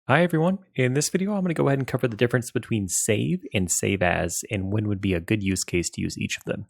Hi everyone. In this video, I'm going to go ahead and cover the difference between save and save as and when would be a good use case to use each of them.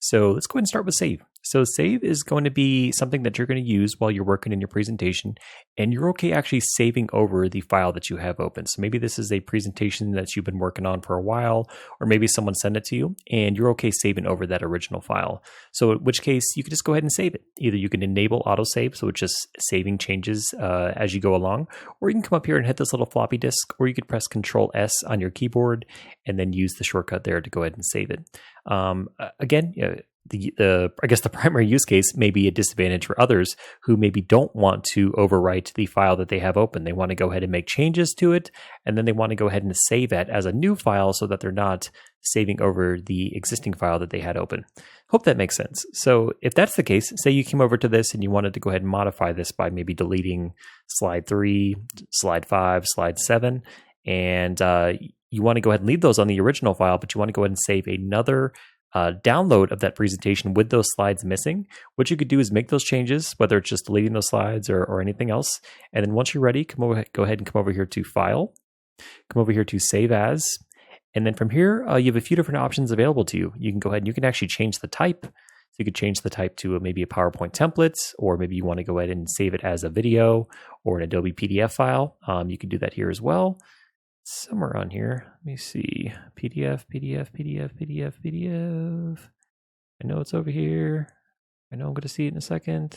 So let's go ahead and start with save. So save is going to be something that you're going to use while you're working in your presentation, and you're okay actually saving over the file that you have open. So maybe this is a presentation that you've been working on for a while, or maybe someone sent it to you, and you're okay saving over that original file. So in which case, you can just go ahead and save it. Either you can enable autosave, so it's just saving changes as you go along, or you can come up here and hit this little floppy disk, or you could press Control S on your keyboard and then use the shortcut there to go ahead and save it. Again, I guess the primary use case may be a disadvantage for others who maybe don't want to overwrite the file that they have open. They want to go ahead and make changes to it, and then they want to go ahead and save it as a new file so that they're not saving over the existing file that they had open. Hope that makes sense. So if that's the case, say you came over to this and you wanted to go ahead and modify this by maybe deleting slide 3, slide 5, slide 7, and you want to go ahead and leave those on the original file, but you want to go ahead and save another download of that presentation with those slides missing. What you could do is make those changes, whether it's just deleting those slides or anything else. And then once you're ready, go ahead and come over here to File, come over here to Save As. And then from here, you have a few different options available to you. You can go ahead and you can actually change the type. So you could change the type to maybe a PowerPoint template, or maybe you want to go ahead and save it as a video or an Adobe PDF file. You can do that here as well. Somewhere on here, let me see, PDF. I know it's over here. I know I'm going to see it in a second.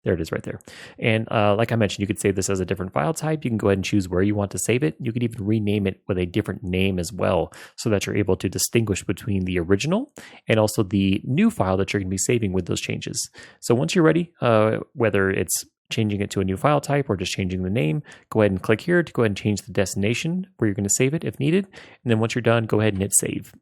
There it is right there. And like I mentioned, you could save this as a different file type. You can go ahead and choose where you want to save it. You could even rename it with a different name as well, so that you're able to distinguish between the original and also the new file that you're going to be saving with those changes. So once you're ready, whether it's changing it to a new file type or just changing the name, go ahead and click here to go ahead and change the destination where you're going to save it if needed. And then once you're done, go ahead and hit save.